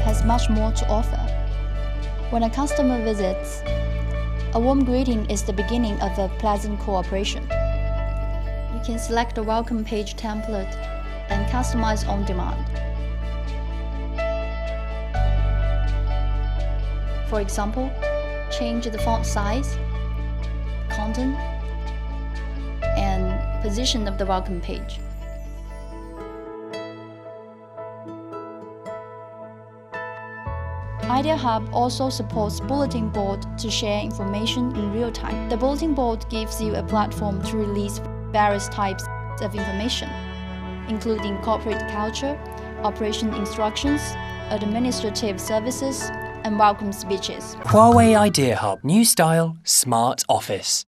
has much more to offer. When a customer visits, a warm greeting is the beginning of a pleasant cooperation. You can select a welcome page template and customize on demand. For example, change the font size, content, and position of the welcome page. IdeaHub also supports bulletin board to share information in real time. The bulletin board gives you a platform to release various types of information, including corporate culture, operation instructions, administrative services, and welcome speeches. Huawei IdeaHub, new style, smart office.